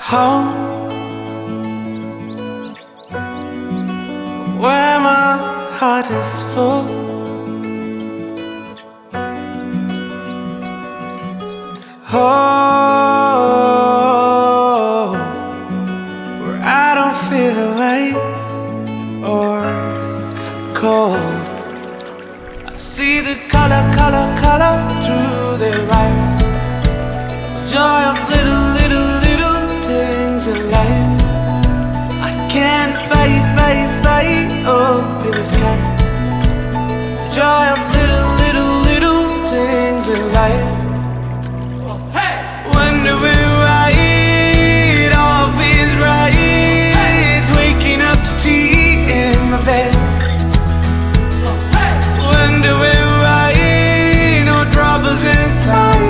home, where my heart is full. Oh, where I don't feel away or cold. I see the color through their eyes. Joy of little things in life. I can't fight up in the sky. Joy of little things in life. Wondering why it all feels right. Waking up to tea in my bed. Wondering why no troubles inside.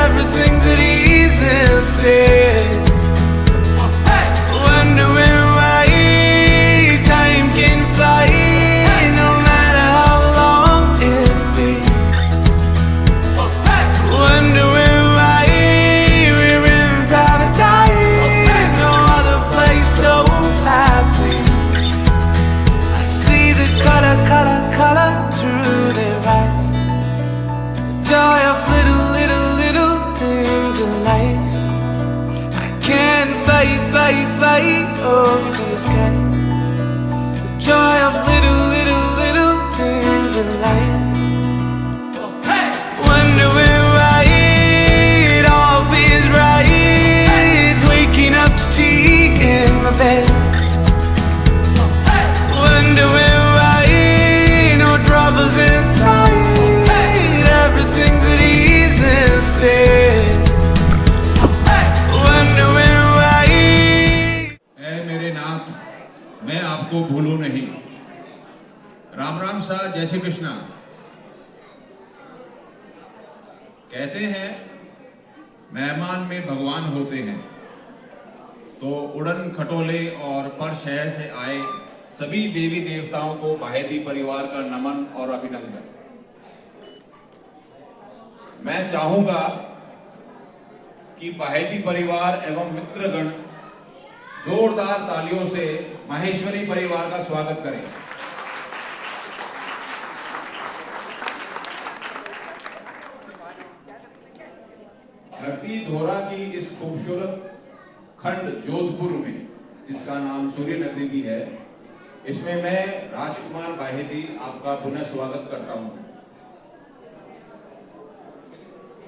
Everything's at ease instead. Wondering why time can fly, no matter how long it be. Wondering why we're in paradise, no other place so happy. I see the color through their eyes. Joy of little things in life. I can't fight up in the sky. Joy of little things in life. Wondering why it all feels right. Waking up to tea in my bed. Wondering why no troubles inside. Everything's at ease instead. Wondering why. ऐ मेरे नाथ, मैं आपको भूलूं नहीं। राम राम सा, जय श्री कृष्णा। कहते हैं मेहमान में भगवान होते हैं, तो उड़न खटोले और पर शहर से आए सभी देवी देवताओं को बाहेती परिवार का नमन और अभिनंदन। मैं चाहूंगा कि बाहेती परिवार एवं मित्रगण जोरदार तालियों से माहेश्वरी परिवार का स्वागत करें। धरती धोरा की इस खूबसूरत खंड जोधपुर में, जिसका नाम सूर्य नगरी भी है, इसमें मैं राजकुमार बाहेती आपका पुनः स्वागत करता हूं।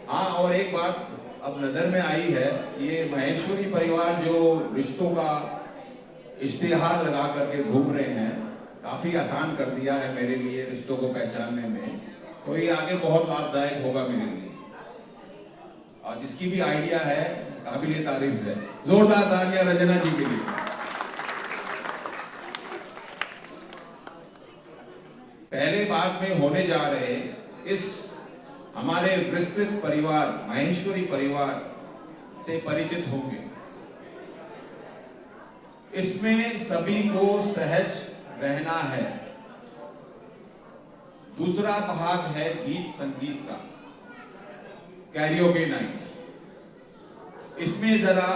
हाँ, और एक बात अब नजर में आई है, ये महेश्वरी परिवार जो रिश्तों का इश्तिहार लगा करके घूम रहे हैं, काफी आसान कर दिया है मेरे लिए रिश्तों को पहचानने में। तो ये आगे बहुत लाभदायक होगा मेरे लिए, और जिसकी भी आइडिया है काबिले तारीफ है। जोरदार तालियां रंजना जी के लिए। पहले भाग में होने जा रहे इस हमारे विस्तृत परिवार माहेश्वरी परिवार से परिचित होंगे। इसमें सभी को सहज रहना है। दूसरा भाग है गीत संगीत का, कैरियोके नाइट। इसमें जरा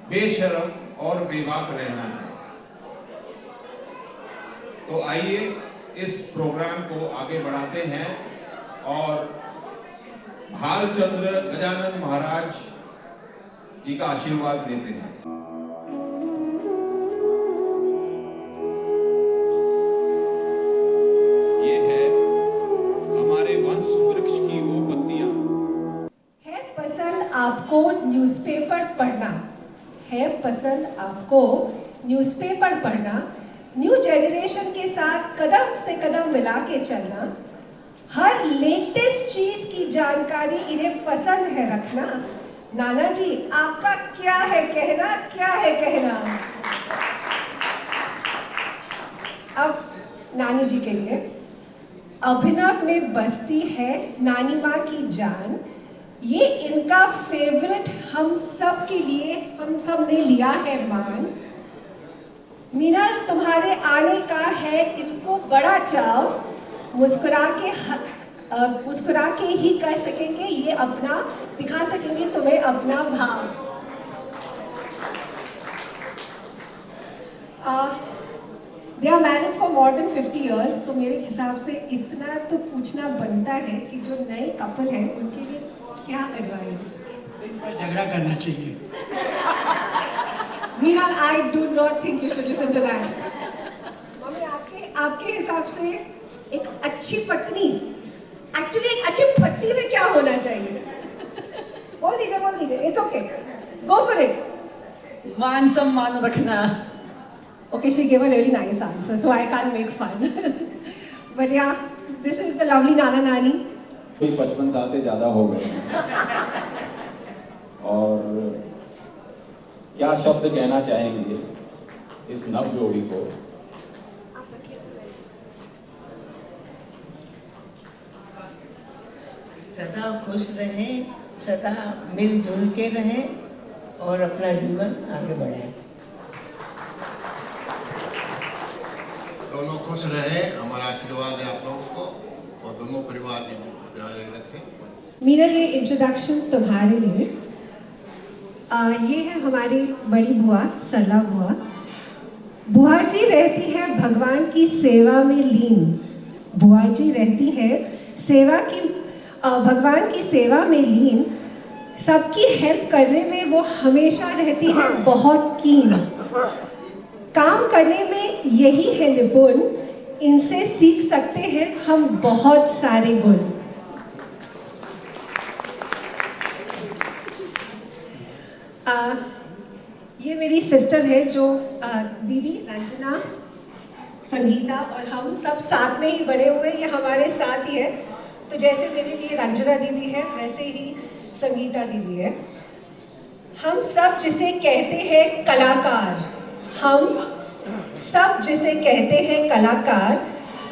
बेशर्म और बेबाक रहना है। तो आइए इस प्रोग्राम को आगे बढ़ाते हैं और भालचंद्र गजानन महाराज जी का आशीर्वाद देते हैं। ये है हमारे वंश वृक्ष की वो पत्तियां। है पसंद आपको न्यूज़पेपर पढ़ना? है पसंद आपको न्यूज़पेपर पढ़ना? न्यू जनरेशन के साथ कदम से कदम मिला के चलना? हर लेटेस्ट चीज की जानकारी इन्हें पसंद है रखना? नाना जी, आपका क्या है कहना? अब नानी जी के लिए, अभिनव में बसती है नानी माँ की जान। ये इनका फेवरेट हम सब के लिए, हम सब ने लिया है मान। मीना, तुम्हारे आने का है इनको बड़ा चाव। मुस्कुरा के ही कर सकेंगे ये अपना, दिखा सकेंगे तुम्हें अपना भाव। They are married for more than 50 years, तो मेरे हिसाब से इतना तो पूछना बनता है कि जो नए कपल हैं उनके लिए क्या एडवाइस? इन पर झगड़ा करना चाहिए। Meena, I do not think you should listen to that. Mummy, आपके हिसाब से एक अच्छी पत्नी, एक्चुअली एक अच्छी पत्नी में क्या होना चाहिए? बोल दीजिए, it's okay, go for it. मान सम्मान रखना। Okay, she gave a really nice answer, so I can't make fun. But yeah, this is the lovely Nana Nani. कुछ 55 साल से ज़्यादा हो गए हैं। और क्या शब्द कहना चाहेंगे इस नव जोड़ी को? सदा खुश रहें, सदा मिलजुल के रहें और अपना जीवन आगे बढ़ाएं। दोनों खुश रहे, हमारा आशीर्वाद है आप लोगों को, और दोनों परिवार की ध्यान रखें। मीरा, ये इंट्रोडक्शन तुम्हारे लिए। ये है हमारी बड़ी बुआ, सरला बुआ। बुआ जी रहती है भगवान की सेवा में लीन। बुआ जी रहती है भगवान की सेवा में लीन। सबकी हेल्प करने में वो हमेशा रहती है बहुत कीन। काम करने में यही है निपुण, इनसे सीख सकते हैं हम बहुत सारे गुण। ये मेरी सिस्टर है जो दीदी रंजना, संगीता और हम सब साथ में ही बड़े हुए, ये हमारे साथ ही है। तो जैसे मेरे लिए रंजना दीदी है वैसे ही संगीता दीदी है। हम सब जिसे कहते हैं कलाकार, हम सब जिसे कहते हैं कलाकार,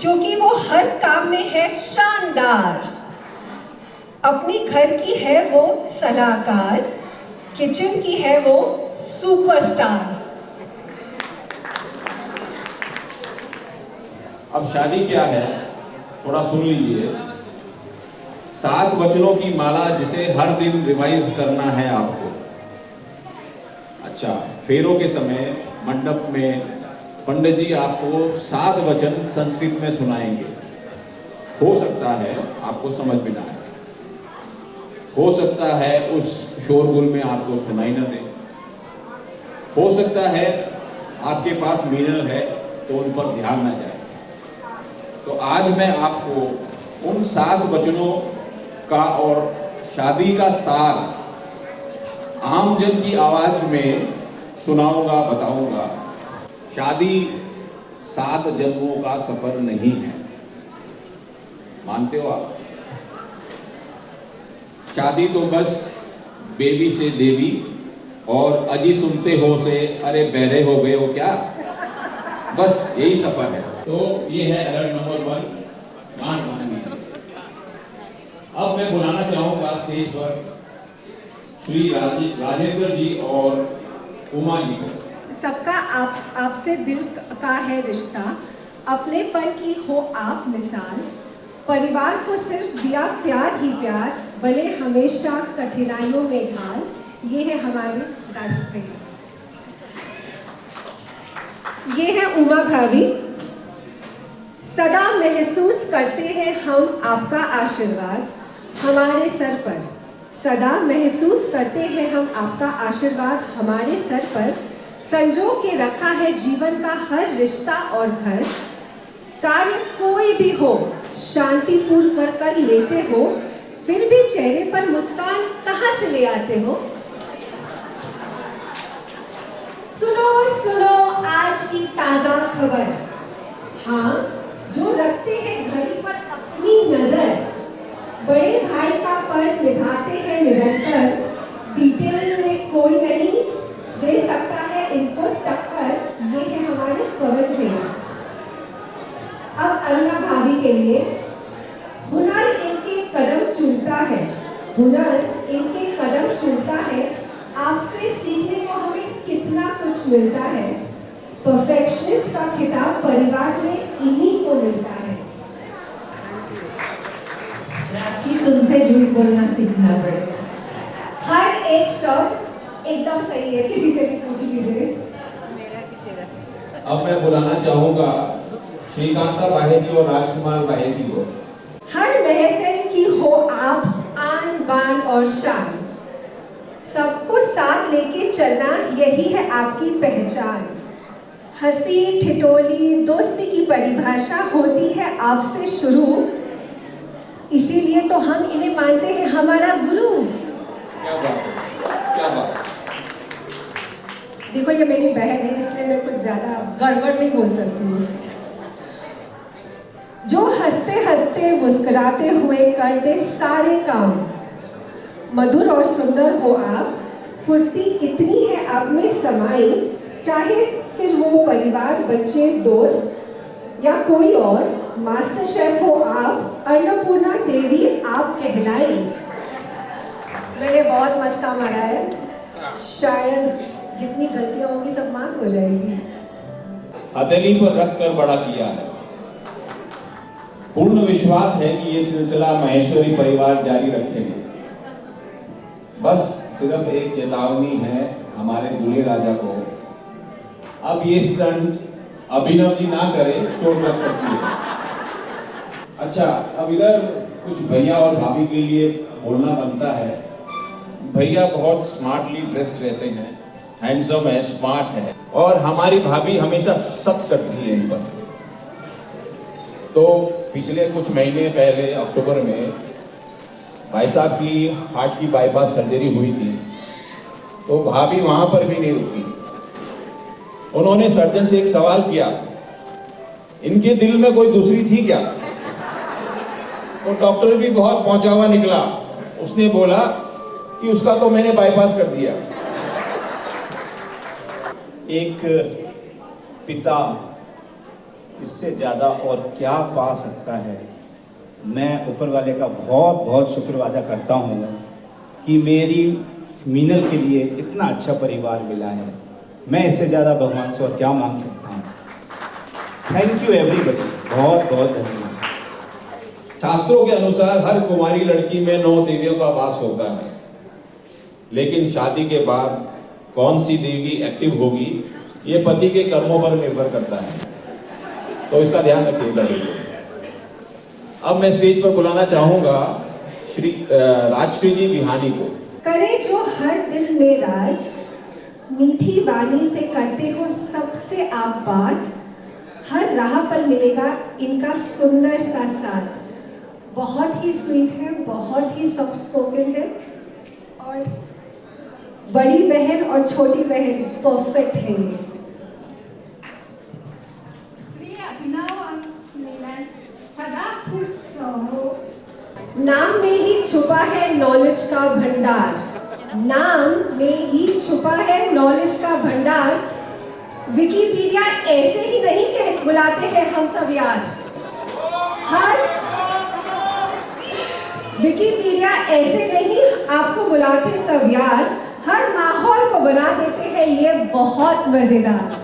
क्योंकि वो हर काम में है शानदार। अपनी घर की है वो सलाहकार, किचन की है वो सुपरस्टार। अब शादी क्या है थोड़ा सुन लीजिए। 7 वचनों की माला जिसे हर दिन रिवाइज करना है आपको। अच्छा, फेरों के समय मंडप में पंडित जी आपको 7 वचन संस्कृत में सुनाएंगे। हो सकता है आपको समझ में ना आए, हो सकता है उस शोरगुल में आपको सुनाई न दे, हो सकता है आपके पास मीनल है तो उन पर ध्यान न जाए। तो आज मैं आपको उन 7 वचनों का और शादी का सार आम जन की आवाज में सुनाऊंगा, बताऊंगा। शादी 7 जन्मों का सफर नहीं है, मानते हो आप? शादी तो बस बेबी से देवी और अजी सुनते हो से अरे बहरे हो गए हो क्या, बस यही सफर है। तो ये है अलर्ट नंबर 1, मान मांगी। अब मैं बुलाना चाहूंगा स्टेज पर श्री राजेंद्र जी और उमा जी को। सबका आपसे दिल का है रिश्ता, अपनेपन की हो आप मिसाल। परिवार को सिर्फ दिया प्यार ही प्यार, बने हमेशा कठिनाइयों में ढाल। ये है हमारे राजू भैया। ये है उमा भाभी। सदा महसूस करते हैं हम आपका आशीर्वाद हमारे सर पर। सदा महसूस करते हैं हम आपका आशीर्वाद हमारे सर पर। संजो के रखा है जीवन का हर रिश्ता और घर। कार्य कोई भी हो शांतिपूर्ण कर लेते हो, फिर भी चेहरे पर मुस्कान कहाँ से ले आते हो? सुनो सुनो आज की ताजा खबर। हाँ, जो रखते हैं घड़ी पर अपनी नजर, बड़े भाई का फर्ज निभाते हैं निरंतर। डिटेल में कोई नहीं दे सकता है इनको टक्कर। ये है हमारे पवन भैया। अब अरुणा भाभी के लिए। हुनर इनके कदम चूमता है, हुनर इनके कदम चूमता है। आपसे सीखने को हमें कितना कुछ मिलता है। परफेक्शनिस्ट का खिताब परिवार में इन्हीं को मिलता है। राखी, तुमसे झूठ बोलना सीखना पड़ेगा। हर एक शब्द एकदम सही है, किसी से भी पूछ लीजिए। अब मैं बुलाना चाहूंगा श्रीकांता बाहेती और राजकुमार बाहेती को। हर महफिल की हो आप आन बान और शान, सबको साथ लेके चलना यही है आपकी पहचान। हंसी ठिठोली दोस्ती की परिभाषा होती है आपसे शुरू, इसीलिए तो हम इन्हें मानते हैं हमारा गुरु। क्या बात है, क्या बात है। देखो ये मेरी बहन है इसलिए मैं कुछ ज्यादा गड़बड़ नहीं बोल सकती हूँ। जो हंसते हंसते मुस्कुराते हुए करते सारे काम, मधुर और सुंदर हो आप, फुर्ती इतनी है आप में समाई, चाहे फिर वो परिवार बच्चे दोस्त या कोई और, मास्टर शेफ हो आप, अन्नपूर्णा देवी आप कहलाई। मैंने बहुत मस्का मारा है, शायद जितनी गलतियां होंगी सब माफ हो जाएगी। हथेली पर रख कर बड़ा किया है। पूर्ण विश्वास है कि ये सिलसिला महेश्वरी परिवार जारी रखेंगे। बस सिर्फ एक चेतावनी है हमारे दूल्हे राजा को, अब ये स्टंट अभिनव जी ना करे, चोट लग सकती है। अच्छा, अब इधर कुछ भैया और भाभी के लिए बोलना बनता है। भैया बहुत स्मार्टली ड्रेस्ड रहते हैं, हैंडसम है, स्मार्ट है, और हमारी भाभी हमेशा सख्त करती है इन पर। तो पिछले कुछ महीने पहले अक्टूबर में भाई साहब की हार्ट की बाईपास सर्जरी हुई थी, तो भाभी वहां पर भी नहीं रुकी। उन्होंने सर्जन से एक सवाल किया, इनके दिल में कोई दूसरी थी क्या? तो डॉक्टर भी बहुत पहुंचा हुआ निकला, उसने बोला कि उसका तो मैंने बाईपास कर दिया। एक पिता इससे ज़्यादा और क्या पा सकता है। मैं ऊपर वाले का बहुत बहुत शुक्रवादा करता हूँ कि मेरी मीनल के लिए इतना अच्छा परिवार मिला है। मैं इससे ज़्यादा भगवान से और क्या मांग सकता हूँ। थैंक यू एवरीबॉडी, बहुत बहुत धन्यवाद। शास्त्रों के अनुसार हर कुमारी लड़की में 9 देवियों का वास होता है, लेकिन शादी के बाद कौन सी देवी एक्टिव होगी ये पति के कर्मों पर निर्भर करता है, तो इसका ध्यान रखिएगा। अब मैं स्टेज पर बुलाना चाहूंगा श्री राजश्री जी बिहानी को। करे जो हर दिल में राज, मीठी वाणी से करते हो सबसे आप बात, हर राह पर मिलेगा इनका सुंदर सा साथ। बहुत ही स्वीट है, बहुत ही सॉफ्ट स्पोकन है, और बड़ी बहन और छोटी बहन परफेक्ट है ये। सदा खुश रहो। नाम में ही छुपा है नॉलेज का भंडार, नाम में ही छुपा है नॉलेज का भंडार। विकिपीडिया ऐसे ही नहीं कह बुलाते हैं हम सब यार, हर विकिपीडिया ऐसे नहीं आपको बुलाते सब यार, हर माहौल को बना देते हैं ये बहुत मजेदार।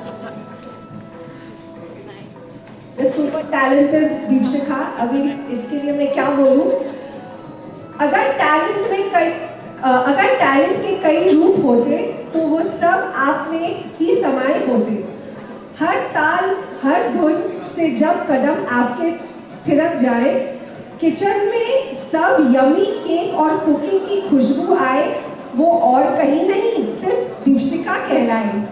सुपर टैलेंटेड दीपशिखा, अभी इसके लिए मैं क्या बोलूं। अगर टैलेंट के कई रूप होते तो वो सब आप में ही समाये होते। हर ताल हर धुन से जब कदम आपके थिरक जाए, किचन में सब यमी केक और कुकिंग की खुशबू आए, वो और कहीं नहीं सिर्फ दीपशिखा कहलाए।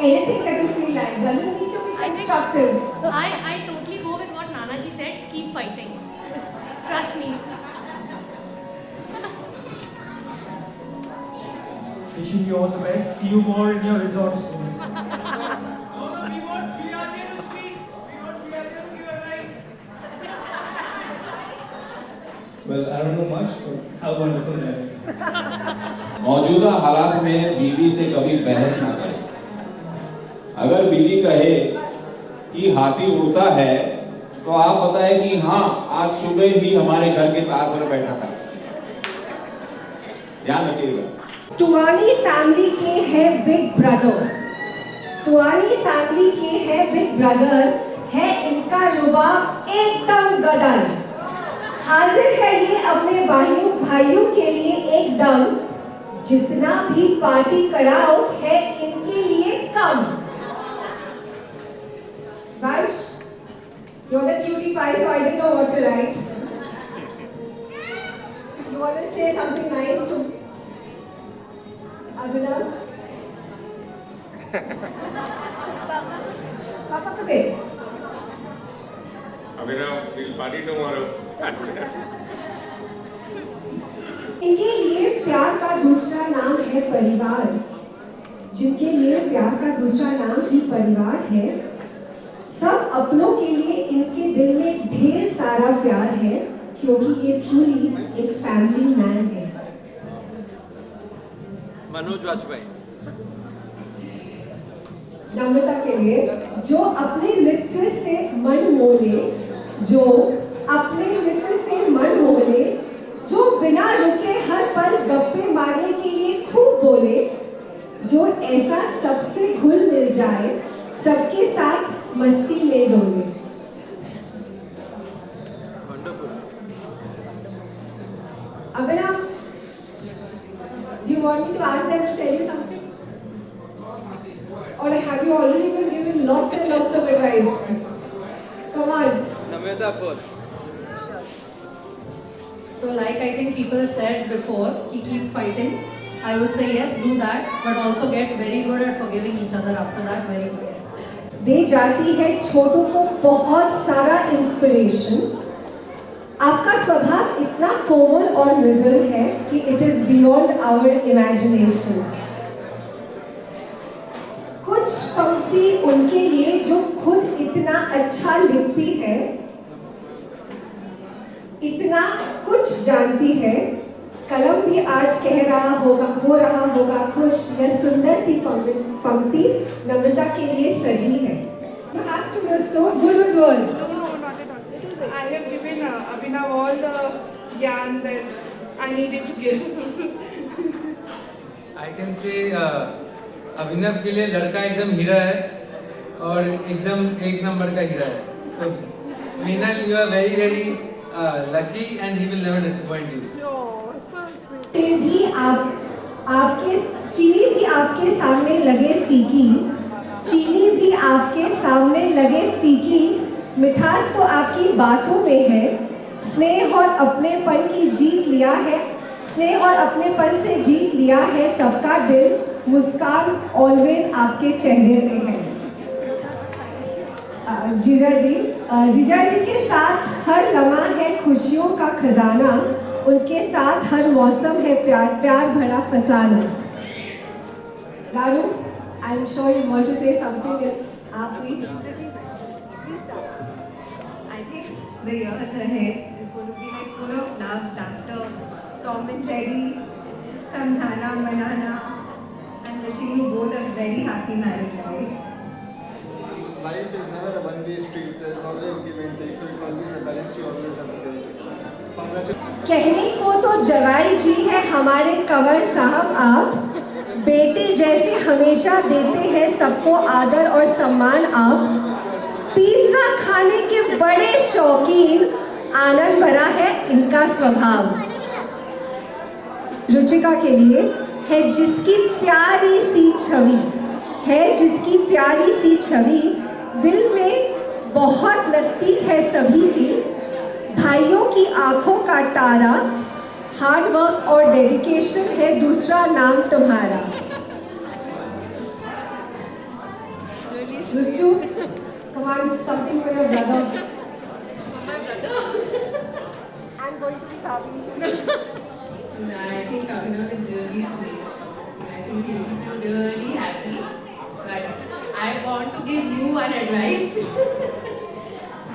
Anything that you feel like doesn't need to be constructive. I totally go with what Nana ji said. Keep fighting. Trust me. Wishing you all the best. See you more in your resort soon. We want Shirajya to speak. We want Shirajya to give advice. Well, I don't know much, but how wonderful that is. मौजूदा हालात में बीवी से कभी बहस ना करें। अगर बीवी कहे कि हाथी उड़ता है, तो आप बताएं कि हाँ, आज सुबह ही हमारे घर के तार पर बैठा था। ध्यान रखिएगा। टुवानी फैमिली के है बिग ब्रदर, टुवानी फैमिली के है बिग ब्रदर, है इनका रुबाब एकदम गदर। हाजिर है ये अपने भाइयों के लिए एकदम, जितना भी पार्टी कराओ है इनके लिए कम। Vansh, you're the cutie pie, so I didn't know what to write. You want to say something nice to Abhinav? Papa ko de. Abhinav, we'll party tomorrow. इनके लिए प्यार का दूसरा नाम है परिवार, जिनके लिए प्यार का दूसरा नाम ही परिवार है। सब अपनों के लिए इनके दिल में ढेर सारा प्यार है, क्योंकि ये ट्रूली एक फैमिली मैन है। मनोज वाजपेयी। नम्रता के लिए, जो अपने नृत्य से मन मोले, जो अपने नृत्य से मन मोले, जो बिना रुके हर पल गप्पे मारने के लिए खूब बोले, जो ऐसा सबसे घुल मिल जाए, सबके साथ मस्ती में डोले। Abhinav, do you want me to ask them to tell you something? Or have you already been given lots and lots of advice? Come on. Namrata first. So like I think people said before, keep fighting. I would say yes, do that, but also get very good at forgiving each other after that. Very good. दे जाती है छोटों को बहुत सारा inspiration. आपका स्वभाव इतना कोमल और मृदुल है कि it is beyond our imagination. कुछ पंक्ति उनके लिए जो खुद इतना अच्छा लिखती है, इतना कुछ जानती है, कलम भी आज कह रहा होगा, हो रहा होगा खुश। यह सुंदर सी पंक्ति नम्रता के लिए सजी है। You have to be so good with words. No, not at all. I have given Abhinav all the gyan that I needed to give. I can say अभिनव के लिए लड़का एकदम हीरा है और एकदम एक नंबर का हीरा है। So Meenal, you are very very lucky and he will never disappoint you. भी आपके चीनी भी आपके सामने लगे फीकी, चीनी भी आपके सामने लगे फीकी, मिठास तो आपकी बातों में है। स्नेह और अपनेपन की जीत लिया है, स्नेह और अपनेपन से जीत लिया है सबका दिल। मुस्कान ऑलवेज आपके चेहरे में है। जीजा जी के साथ हर लम्हा है खुशियों का खजाना, उनके साथ हर मौसम है प्यार भरा फसाना। Garu, I'm sure you want to say something. आप भी। I think the years ahead is going to be like full of love, laughter, Tom and Jerry, समझाना मनाना, and wishing you both a very happy married life. Life is never a one-way street. There is always give and take. So it's always a balance. You always have to do. कहने को तो जवाई जी है हमारे कंवर साहब आप, बेटे जैसे हमेशा देते हैं सबको आदर और सम्मान आप। पिज्जा खाने के बड़े शौकीन, आनंद भरा है इनका स्वभाव। रुचिका के लिए, है जिसकी प्यारी सी छवि, है जिसकी प्यारी सी छवि, दिल में बहुत नज़दीक है सभी की, भाइयों की आंखों का तारा, हार्ड वर्क और डेडिकेशन है दूसरा नाम तुम्हारा। रुचु, come on, something for your brother. For my brother. I'm going to be happy. No, I think Abhinav is really sweet. I think he'll keep you really happy. But I want to give you one advice.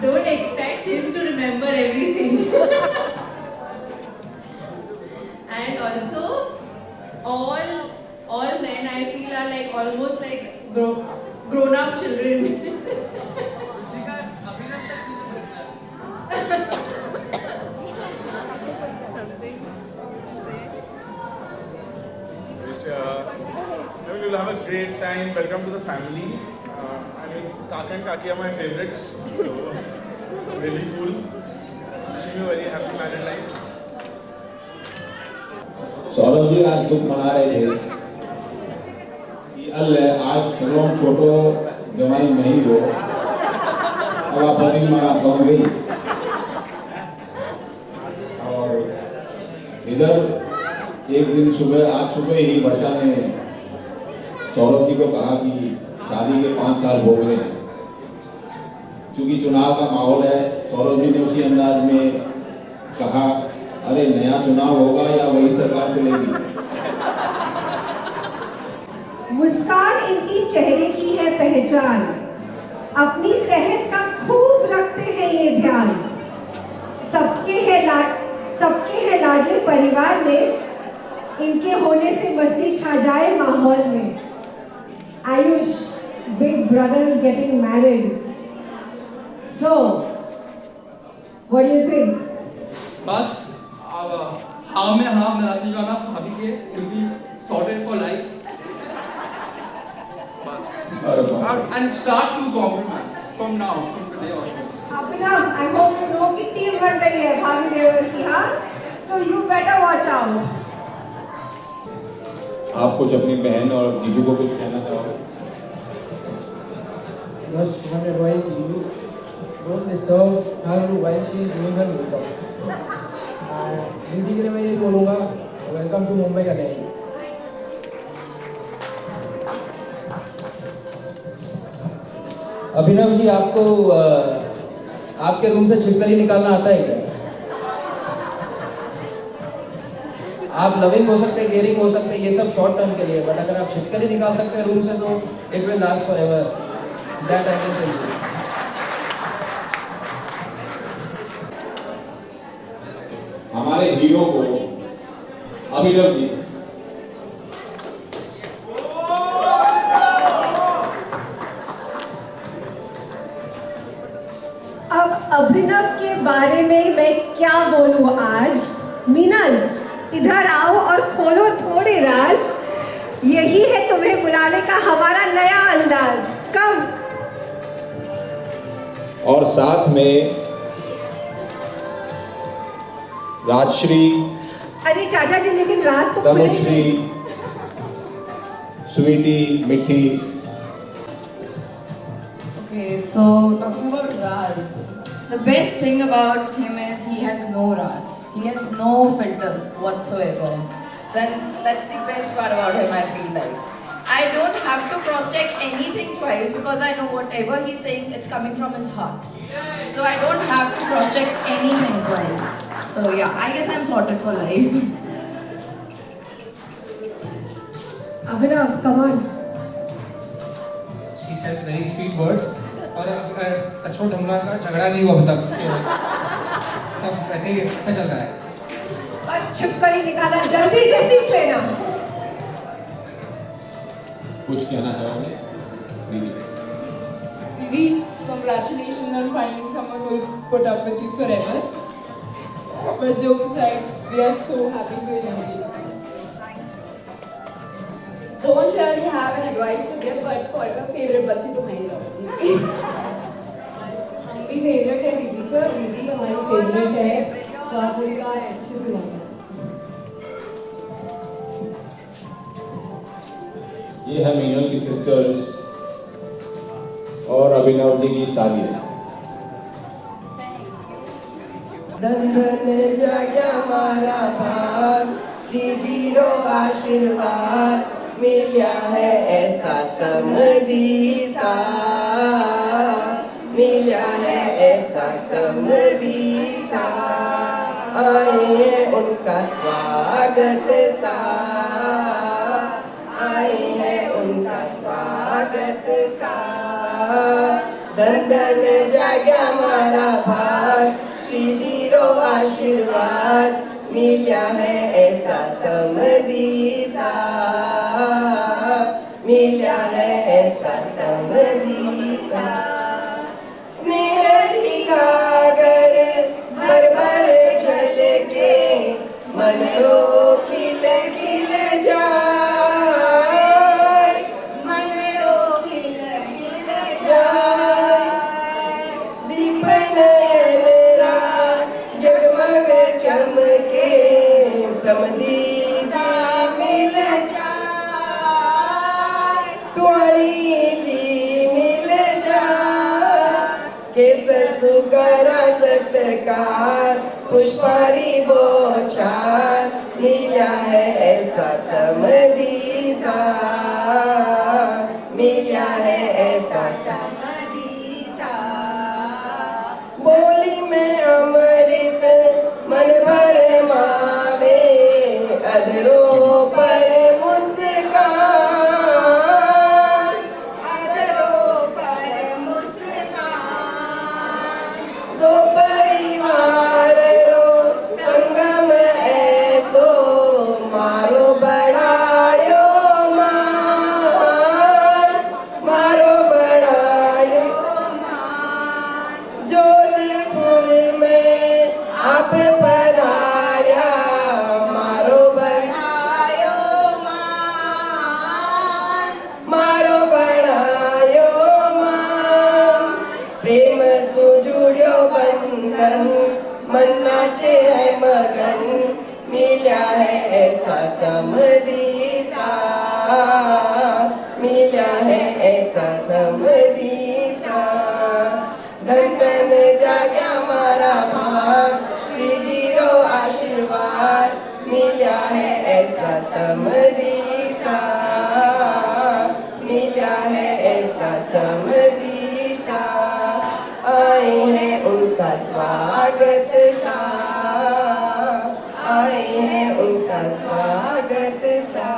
Don't expect him to remember everything. And also, all men I feel are like almost like grown-up children. Something to say? You'll have a great time. Welcome to the family. I mean, Kaka and Kaki are my favorites. So, really cool. Wishing wishing you a very happy married life. Saurabh ji आज दुख मना रहे थे कि आज चलो छोटो जमाई नहीं हो, अब आप बनी मारा कहूँगी। और इधर एक दिन सुबह, आज सुबह ही वर्षा ने सौरभ जी को कहा कि शादी के 5 साल हो गए हैं। क्योंकि चुनाव का माहौल है, सौरभ जी ने उसी अंदाज में कहा, अरे नया चुनाव होगा या वही सरकार चलेगी। मुस्कान इनकी चेहरे की है पहचान, अपनी सेहत का खूब रखते हैं ये ध्यान। सबके है लाडले परिवार में, इनके होने से मस्ती छा जाए माहौल में। Ayush, big brothers getting married. So, what do you think? बस हाँ में हाँ मिलाती जाना भाभी के, will be sorted for life. बस and start to compromise from now, from today onwards. Abhinav, I hope you know कि टीम बन रही है भाभी देवर की, हाँ? So you better watch out. आप कुछ अपनी बहन और जीजू को कुछ कहना चाहोगे? Just one advice to you: don't disturb her while she is doing her makeup. Hindi के लिए मैं ये बोलूँगा, welcome to Mumbai again. Abhinav ji, आपको आपके रूम से छिपकली निकालना आता है क्या? आप लविंग हो सकते हैं, केयरिंग हो सकते हैं, ये सब शॉर्ट टर्म के लिए, बट अगर आप छिपकली निकाल सकते हैं रूम से तो it will last forever, that I can tell you. हमारे हीरो को अभिनव जी अब अभिनव के बारे में मैं क्या बोलूं आज। मीनल, इधर आओ और खोलो थोड़े राज। यही है तुम्हें बुलाने का हमारा नया अंदाज। कम। और साथ में राजश्री, अरे चाचा जी, लेकिन राज तो तनुश्री, स्वीटी, मिठी। Okay, so talking about Raz, the best thing about him is he has no Raz. He has no filters whatsoever. So that's the best part about him, I feel like. I don't have to cross-check anything twice because I know whatever he's saying, it's coming from his heart. So I don't have to cross-check anything twice. So yeah, I guess I'm sorted for life. Abhinav, come on. She said very sweet words. और अच्छोट हमला का झगड़ा नहीं हुआ अभी तक, सब ऐसे ही अच्छा चल रहा है। बस छिपकली निकाला, जल्दी से सीख लेना। कुछ कहना चाहोगे दीदी? Didi, congratulations on finding someone who will put up with you forever. But jokes aside, we are so happy for you. Don't really have an advice to give, but for your favorite बच्ची तो मैं ही रहूँगी। हम भी favourite है दीदी का, दीदी हमारी फेवरेट है, तो आप बोली का अच्छे से लगा। ये है मीनल की सिस्टर्स और अभिनव जी की शादी है। धन जाग्या हमारा भाग, जीरो आशीर्वाद मिला है ऐसा समधी सा, मिला है ऐसा समधी सा, आए हैं उनका स्वागत सा, आए हैं उनका स्वागत सा। धन धन जाग्या हमारा भाग, श्री जीरो आशीर्वाद मिला है ऐसा समधी सा, मिला है ऐसा समधी सा। स्नेह की गागर भर भर झलके, मनड़ो खिल खिल जाए, मनड़ो खिल खिल जाए। दीप नयन रात जग सत्कार पुष्पारी बोछार मिला है ऐसा समधी सा मिला है ऐसा समधी सा बोली में अमृत मन भर मावे अधरों पर मुस्कान अधरों पर मुस्कान दो परिवार रो संगम ऐसो मारो बढ़ायो मान मारो बढ़ायो मान जोधपुर में आप पधार्या मारो बढ़ायो मान मारो बढ़ायो मान प्रेम सु जुड़्यो बंधन मन नाचे है मगन मिला है ऐसा समधी सा मिला है ऐसा समधी सा धन धन जाग्या मारा भाग श्री जी रो आशीर्वाद मिला है ऐसा समधी सा मिला है ऐसा समधी सा आए हैं उनका स्वागत सा आए हैं उनका स्वागत सा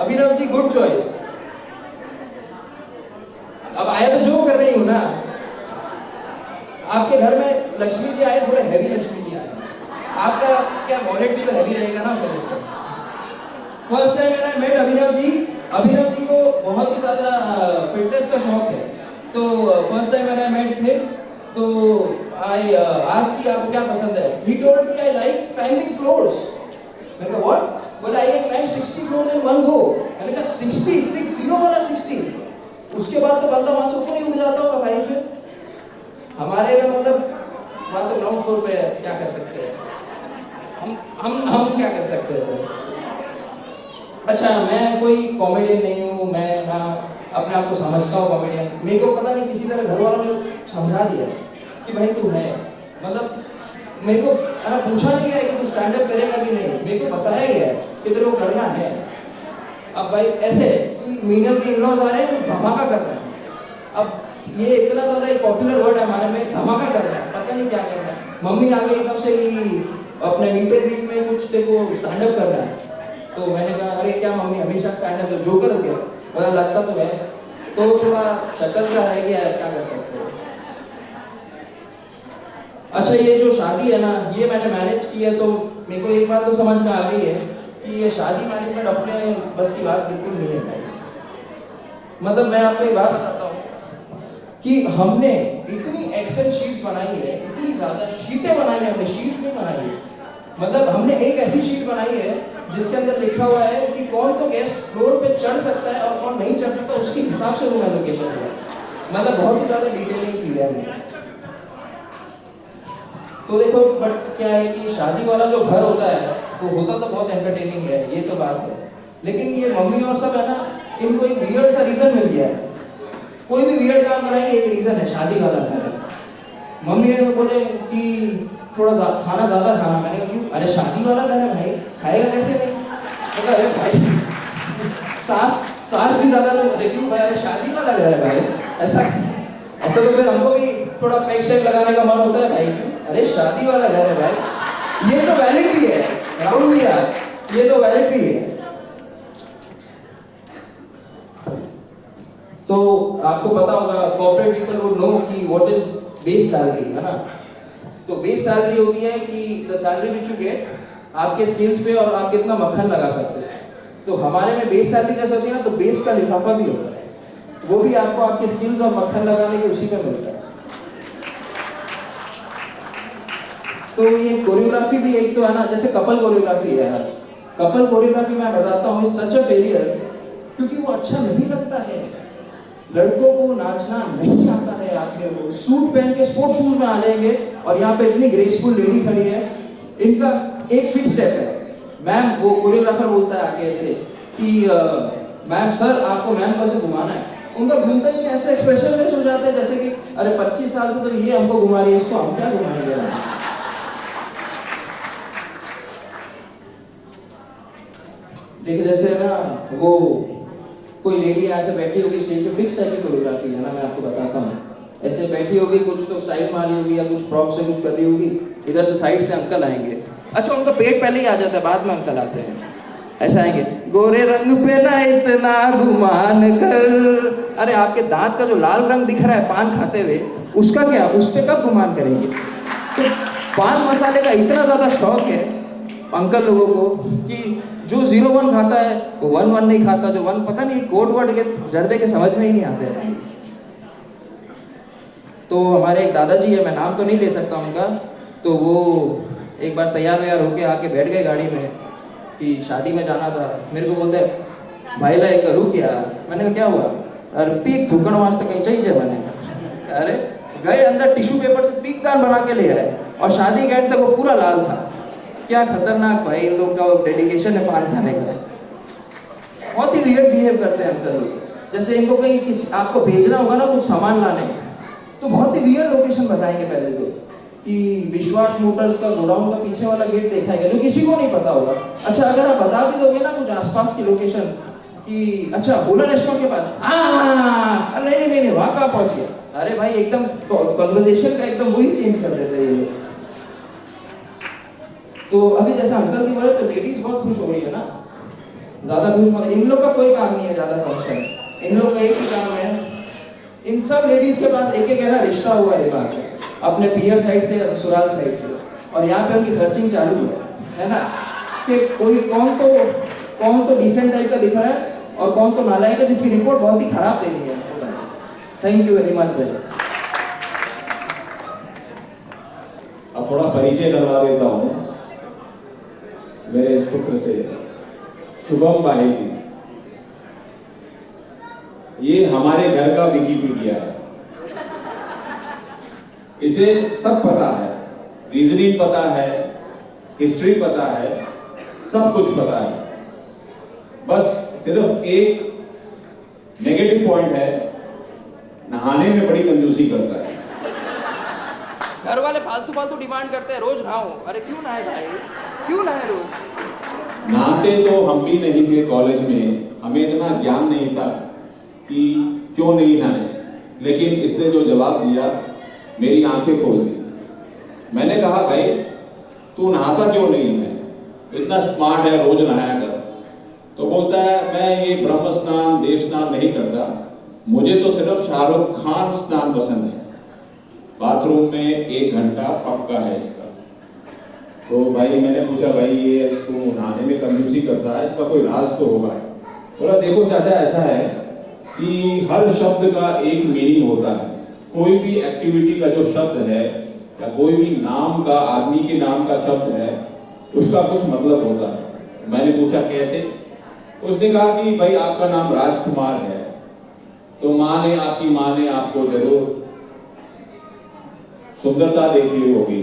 अभिनव जी गुड चॉइस। अब आया तो जोक कर रही हूँ ना। आपके घर में लक्ष्मी जी आए, थोड़े हैवी लक्ष्मी जी आए, आपका क्या वॉलेट भी तो हैवी रहेगा ना फिर से। फर्स्ट टाइम मैंने मेट अभिनव जी को बहुत ही ज्यादा फिटनेस का शौक है, तो फर्स्ट टाइम मैंने मेट थे तो आई आस्क्ड कि आपको क्या पसंद है। He told me I like climbing floors. मैंने कहा व्हाट? बोला I can climb 60 floors in one go. मैंने कहा 60 वाला 60, उसके बाद तो बंदा वहां से ऊपर ही उड़ जाता होगा भाई। फिर हमारे में मतलब वहां तो ग्राउंड फ्लोर पे क्या कर सकते हैं हम क्या कर सकते हैं। अच्छा, मैं कोई कॉमेडियन नहीं हूँ, मैं ना अपने आप को समझता हूँ कॉमेडियन। मेरे को पता नहीं किसी तरह घर वालों ने समझा दिया कि भाई तू है, मतलब मेरे को पूछा नहीं गया कि तू स्टैंड अप करेगा कि नहीं, मेरे को बताया गया कि तेरे को करना है। अब भाई ऐसे कि मीनल के इन-लॉज आ रहे हैं तो धमाका कर रहे हैं। अब ये इतना ज़्यादा एक पॉपुलर वर्ड है हमारे में, धमाका कर रहा है, पता नहीं क्या कर रहा है। मम्मी आ गई एकदम से कि अपने मीट एंड ग्रीट में कुछ तेरे को स्टैंड अप करना है। तो मैंने कहा अरे क्या मम्मी हमेशा स्टैंड अप जोकर हो गया? बोला लगता तो है, तो थोड़ा शक्ल का रह गया है, क्या कर सकते हैं। अच्छा, ये जो शादी है ना, ये मैंने मैनेज की है, तो मेरे को एक बात तो समझ में आ गई है कि ये शादी मैनेजमेंट अपने बस की बात बिल्कुल नहीं है। मतलब मैं आपको एक बात बताता हूँ कि हमने इतनी एक्सेल शीट्स बनाई है, इतनी ज्यादा शीटें बनाई है हमने, शीट्स नहीं बनाई है। मतलब हमने एक ऐसी शीट बनाई है जिसके अंदर लिखा हुआ है कि कौन तो गेस्ट फ्लोर पे चढ़ सकता है और कौन नहीं चढ़ सकता, उसके हिसाब से रूम एलोकेशन है। मतलब बहुत ही ज्यादा डिटेलिंग की है हमने। तो देखो, बट क्या है कि शादी वाला जो घर होता है वो होता तो बहुत एंटरटेनिंग है, ये तो बात है। लेकिन ये मम्मी और सब है ना, इनको एक वियर्ड सा रीजन मिल गया है। कोई भी वियर्ड काम कराएंगे, एक रीजन है, शादी वाला घर है। मम्मी ने बोले कि थोड़ा खाना ज्यादा खाना। मैंने कहा क्यों? अरे शादी वाला घर है भाई, खाएगा कैसे नहीं? तो अरे भाई सास भी ज्यादा लोग, अरे क्यों भाई? अरे शादी वाला घर है भाई, ऐसा तो फिर हमको भी थोड़ा पैक शैक लगाने का मन होता है भाई। अरे शादी वाला घर है भाई, ये तो वैलिड भी है राहुल भैया, ये तो वैलिड भी है। तो आपको पता होगा, कॉर्पोरेट पीपल वुड नो कि व्हाट इज बेस सैलरी, है ना। तो बेस सैलरी होती है कि the salary which you get आपके स्किल्स पे और आप कितना मक्खन लगा सकते हो। तो हमारे में बेस सैलरी जैसे होती है ना, तो बेस का लिफाफा भी होता है, वो भी आपको आपके स्किल्स और मक्खन लगाने के उसी पे मिलता है। तो ये कोरियोग्राफी भी एक तो है ना, जैसे कपल कोरियोग्राफी है यार, कपल कोरियोग्राफी मैं बताता हूँ इज सच अ फेलियर, क्योंकि वो अच्छा नहीं लगता है। लड़कों को नाचना नहीं आता है, आदमियों को सूट पहन के स्पोर्ट्स शूज में आ जाएंगे और यहाँ पे इतनी ग्रेसफुल लेडी खड़ी है, इनका एक फिक्स स्टेप है। मैम, वो कोरियोग्राफर बोलता है आगे ऐसे कि मैम सर आपको मैम को ऐसे घुमाना है, उनका घूमता ही ऐसे एक्सप्रेशनलेस हो जाते हैं जैसे कि अरे 25 साल से तो ये हमको घुमा रही है, इसको हम क्या घुमाएंगे। देखिए जैसे ना वो कोई लेडी ऐसे बैठी होगी स्टेज पे, फिक्स टाइप की कोरियोग्राफी है ना, मैं आपको बताता हूँ। ऐसे बैठी होगी, कुछ तो स्टाइल मारी होगी या कुछ प्रॉप से कुछ कर रही होगी, इधर से साइड से अंकल आएंगे। अच्छा उनका पेट पहले ही आ जाता है, बाद में अंकल आते हैं। ऐसा आएंगे, गोरे रंग पे ना इतना गुमान कर। अरे आपके दांत का जो लाल रंग दिख रहा है पान खाते हुए, उसका क्या, उस पे कब गुमान करेंगे। तो पान मसाले का इतना ज़्यादा शौक है अंकल लोगों को कि जो 01 खाता है वो 11 नहीं खाता, जो 1 पता नहीं कोड वर्ड के जर्दे के समझ में ही नहीं आते। तो हमारे एक दादाजी है, मैं नाम तो नहीं ले सकता उनका, तो वो एक बार तैयार व्यार होके आके बैठ गए गाड़ी में कि शादी में जाना था। मेरे को बोलते भाई ला एक करूँ क्या। मैंने कहा क्या हुआ। अरे पीक थूकण वास्ते कहीं चाहिए मैंने। अरे गए अंदर टिश्यू पेपर से पीक दान बना के ले आए और शादी के एंड तक वो पूरा लाल था। क्या खतरनाक भाई इन लोग का वो डेडिकेशन है पान खाने का। बहुत ही वियर्ड बिहेव करते हैं अंकल लोग। जैसे इनको कहीं किसी आपको भेजना होगा ना कुछ सामान लाने, तो बहुत ही वियर्ड लोकेशन बताएंगे पहले तो कि विश्वास मोटर्स का गोडाउन का पीछे वाला गेट देखा है, जो किसी को नहीं पता होगा। अच्छा अगर आप बता भी दोगे ना कुछ आसपास की लोकेशन कि अच्छा ओला रेस्टोरेंट के पास, नहीं नहीं नहीं वहाँ कहाँ पहुँच गया। अरे भाई एकदम कन्वर्सेशन का एकदम वही चेंज कर देते हैं ये लोग। तो अभी जैसा अंकल की बोले तो लेडीज बहुत खुश हो रही है ना, ज्यादा खुश मत। इन लोग का कोई काम नहीं है ज्यादा फंक्शन, इन लोग का एक ही काम है। इन सब लेडीज के पास एक एक है ना रिश्ता हुआ है दिमाग में, अपने पियर साइड से या ससुराल साइड से, और यहाँ पे उनकी सर्चिंग चालू है ना कि कोई कौन तो डिसेंट टाइप का दिख रहा है और कौन तो नालायक है जिसकी रिपोर्ट बहुत ही खराब देनी है। थैंक यू वेरी मच भाई। अब थोड़ा परिचय करवा देता हूँ मेरे इस पुत्र से, शुभम भाई की। ये हमारे घर का विकिपीडिया है। इसे सब पता है, रीजनिंग पता है, हिस्ट्री पता है, सब कुछ पता है। बस सिर्फ एक नेगेटिव पॉइंट है, नहाने में बड़ी कंजूसी करता है। घर वाले फालतू फालतू डिमांड करते हैं, रोज नहाओ। अरे क्यों नहाए भाई, क्यों नहाए रोज। नहाते तो हम भी नहीं थे कॉलेज में, हमें इतना ज्ञान नहीं था कि क्यों नहीं नहाए, लेकिन इसने जो जवाब दिया मेरी आंखें खोल दी। मैंने कहा भाई तू नहाता क्यों नहीं है, इतना स्मार्ट है, रोज नहाया कर। तो बोलता है मैं ये ब्रह्म स्नान देव स्नान नहीं करता, मुझे तो सिर्फ शाहरुख खान स्नान पसंद है, बाथरूम में 1 घंटा पक्का है इसका। तो भाई मैंने पूछा भाई ये तू नहाने में कंजूसी करता है, इसका कोई राज तो होगा। बोला देखो चाचा ऐसा है कि हर शब्द का एक मीनिंग होता है। कोई भी एक्टिविटी का जो शब्द है या कोई भी नाम का, आदमी के नाम का शब्द है, उसका कुछ मतलब होता है। मैंने पूछा कैसे, तो उसने कहा कि भाई आपका नाम राजकुमार है, तो आपकी माँ ने आपको जरूर सुंदरता देखी होगी।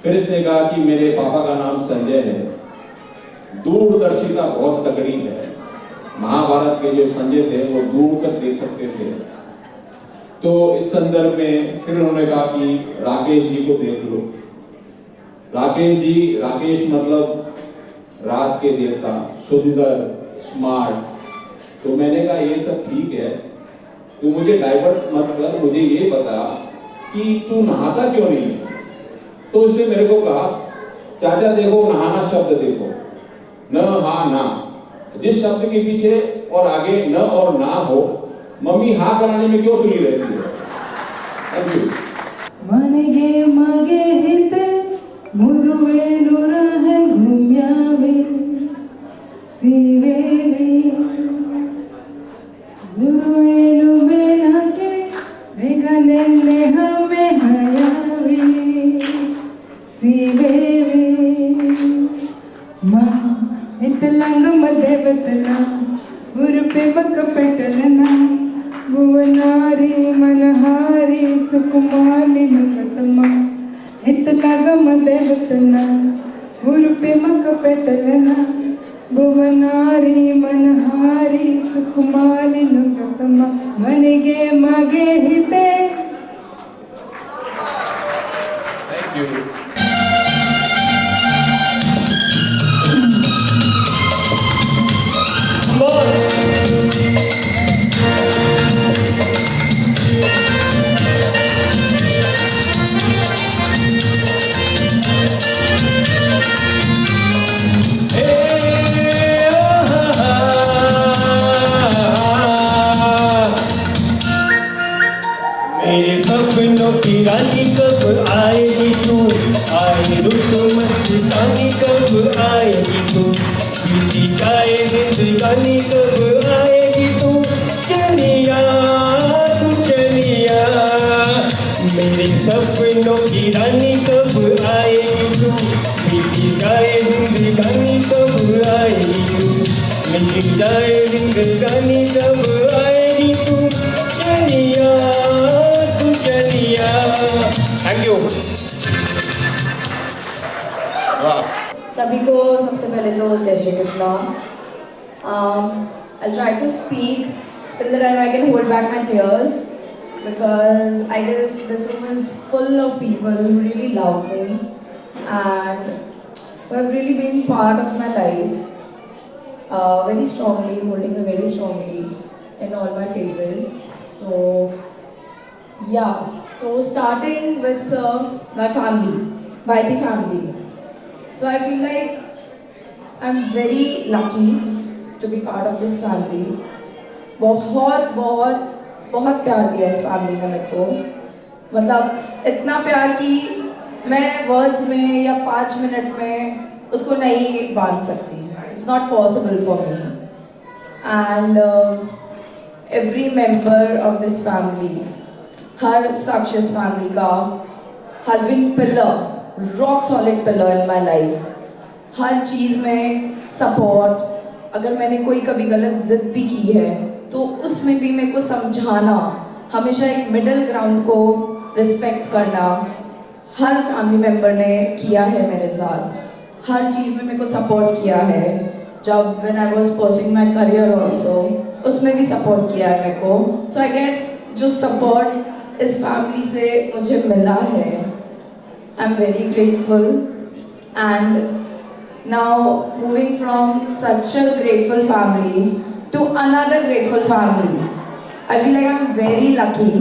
फिर इसने कहा कि मेरे पापा का नाम संजय है, दूरदर्शिता बहुत तगड़ी है, महाभारत के जो संजय थे वो दूर तक देख सकते थे। तो इस संदर्भ में फिर उन्होंने कहा कि राकेश जी को देख लो। राकेश जी, राकेश मतलब रात के देवता, सुंदर, स्मार्ट। तो मैंने कहा ये सब ठीक है, तू मुझे डाइवर्ट मत कर, मुझे ये बता कि तू नहाता क्यों नहीं है। तो उसने मेरे को कहा चाचा देखो नहाना शब्द देखो, न हा ना, जिस शब्द के पीछे और आगे न और ना हो, मम्मी हाँ कराने में क्यों तुली रहती है। Thank you. मनेगे मागे हिते मुदुवे नुराहे घुम्यावे सीवेवे नुरुवे नुबे नाके रेगनेले हमें हयावे सीवेवे माँ इतलंग मदेवतना उर्पे बक पेटलना भुवनारी मनहारी सुकुमाली नुकतमा इतलंग मदेवतना उर्पे मक पेटलना ಭುವನಾರಿ ಮನಹಾರಿ ಸುಕುಮಾರಿ ನುಂಗತಮ್ಮ ಮನೆಗೆ ಮಗೆ ಹಿತೆ. Thank you. मेरे सपनों की रानी कब आएगी तू, आए रुत मस्तानी कब आएगी तू, बीती जाए जिंदगानी कब आएगी तू, चलिया तू चलिया। मेरे सपनों की रानी कब आएगी तू, बीती जाए जिंदगानी कब आएगी तू, बीती जाए जिंदगानी कब आएगी तू, चलिया तू चलिया। Thank you. सभी को सबसे पहले तो जय Shri Krishna. I'll try to speak till the time I can hold back my tears, because I guess this room is full of people who really love me and who have really been part of my life very strongly, holding me very strongly in all my phases. So yeah, so starting with my family, Vaidhi family. So I feel like I'm very lucky to be part of this family. बहुत बहुत बहुत प्यार दिया इस family ने मेरे को, मतलब इतना प्यार कि मैं वर्ड्स में या 5 मिनट में उसको नहीं बांध सकती. It's not possible for me. And every member of this family, her Sakshis family का has been pillar, rock solid pillar in my life. हर चीज़ में support. अगर मैंने कोई कभी गलत जिद भी की है तो उसमें भी मेरे को समझाना, हमेशा एक मिडिल ग्राउंड को रिस्पेक्ट करना, हर फैमिली मेम्बर ने किया है मेरे साथ. हर चीज़ में मेरे को सपोर्ट किया है. जब when I was pursuing my career also, उसमें भी सपोर्ट किया है मेरे को. सो आई गेस जो सपोर्ट इस फैमिली से मुझे मिला है, I am very grateful. And now moving from such a grateful family to another grateful family, I feel like I'm very lucky.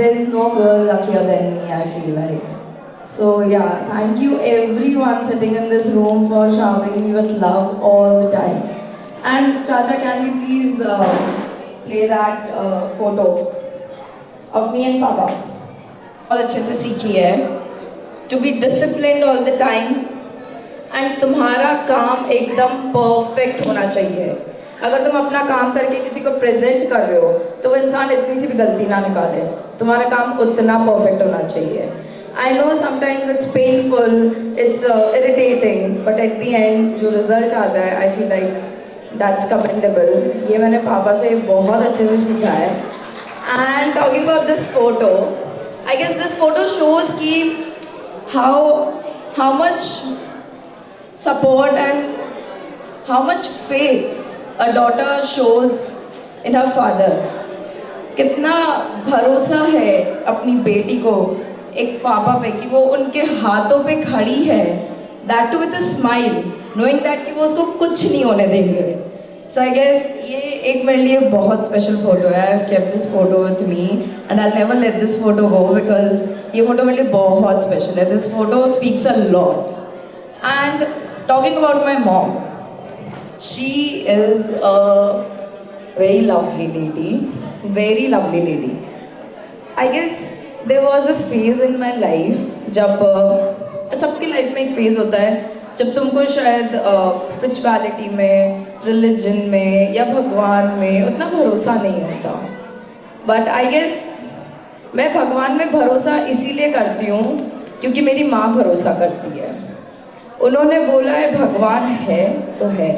There is no girl luckier than me, I feel like. So yeah, thank you everyone sitting in this room for showering me with love all the time. And Chacha, can you please play that photo of me and Papa? बहुत अच्छे से सीखी है to be disciplined all the time. And तुम्हारा काम एकदम perfect होना चाहिए. अगर तुम अपना काम करके किसी को प्रेजेंट कर रहे हो तो वो इंसान इतनी सी भी गलती ना निकाले. तुम्हारा काम उतना परफेक्ट होना चाहिए. I know sometimes it's painful, it's irritating, but at the end जो रिजल्ट आता है I feel like that's commendable. ये मैंने पापा से बहुत अच्छे से सीखा है. And talking about this photo, I guess this photo shows कि how much support and how much faith a daughter shows in her father. कितना भरोसा है अपनी बेटी को एक पापा पे कि वो उनके हाथों पे खड़ी है, that too with a smile, knowing that कि वो उसको कुछ नहीं होने देंगे. So I guess ये एक मेरे लिए बहुत स्पेशल फोटो है. I've kept this photo with me and I'll never let this photo go because ये फोटो मेरे लिए बहुत स्पेशल है. This photo speaks a lot. And talking about my mom, she is a very lovely lady, very lovely lady. I guess there was a phase in my life जब सबकी life में एक phase होता है जब तुमको शायद स्पिरिचुअलिटी में, रिलीजन में या भगवान में उतना भरोसा नहीं होता. बट आई गेस मैं भगवान में भरोसा इसीलिए करती हूँ क्योंकि मेरी माँ भरोसा करती है. उन्होंने बोला है भगवान है तो है.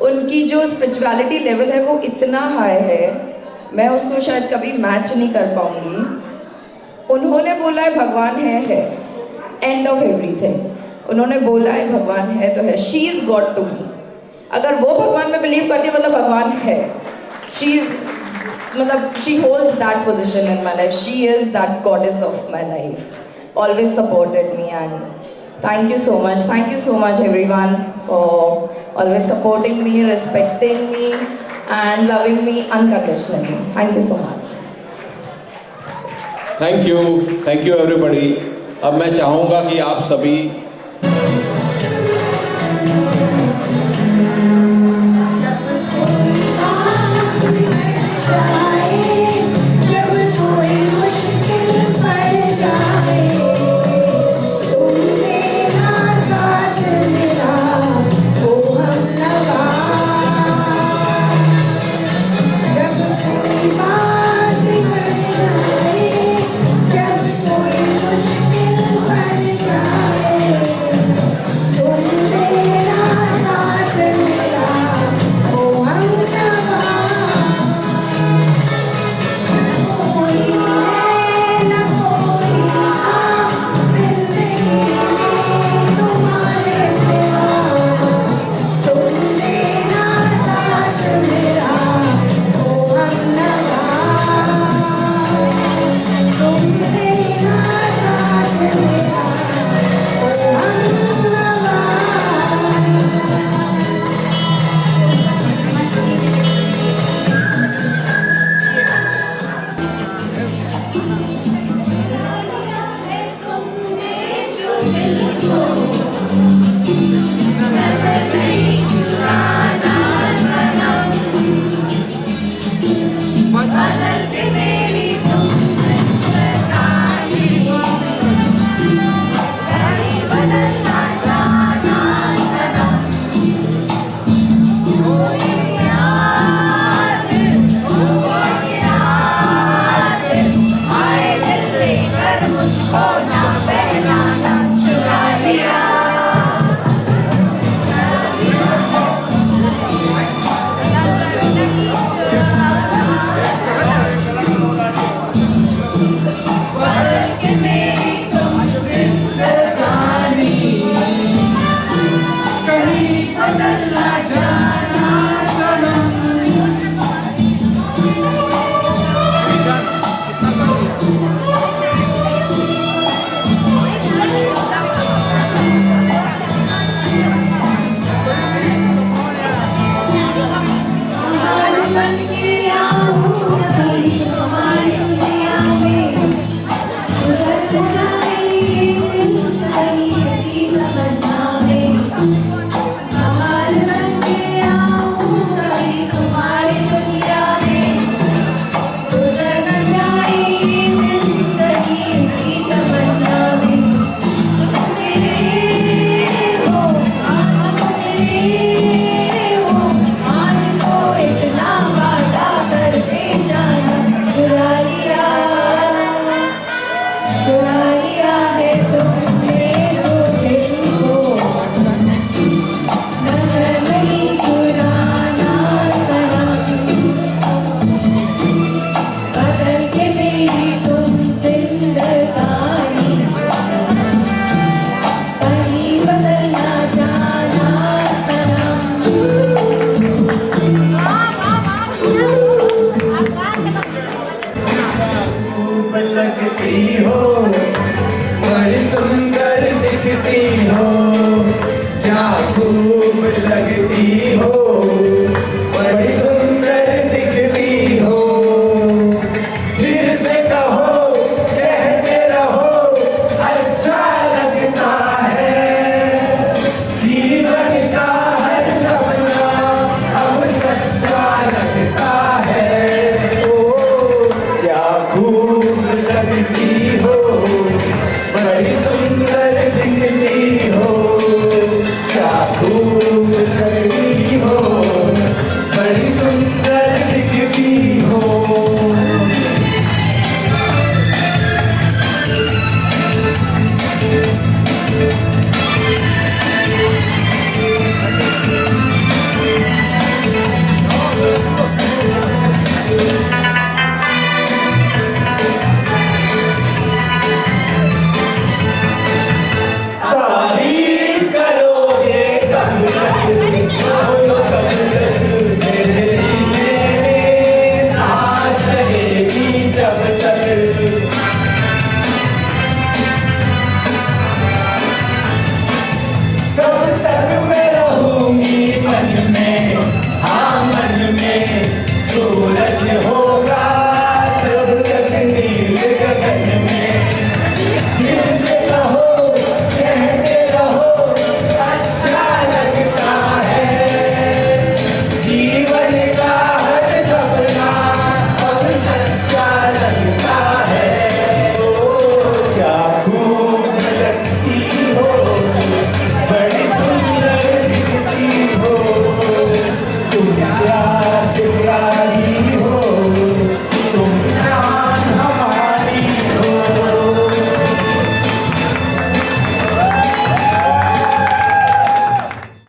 उनकी जो स्पिरिचुअलिटी लेवल है वो इतना हाई है, मैं उसको शायद कभी मैच नहीं कर पाऊँगी. उन्होंने बोला है भगवान है, एंड ऑफ एवरीथिंग. उन्होंने बोला है भगवान है तो है. She is God to me. अगर वो भगवान में बिलीव करती है मतलब भगवान है. She holds that position in my life. She is that goddess of my life. Always supported me, and thank you so much. Thank you so much everyone for always supporting me, respecting me and loving me unconditionally. Thank you so much. Thank you everybody. अब मैं चाहूँगा कि आप सभी दुनिया में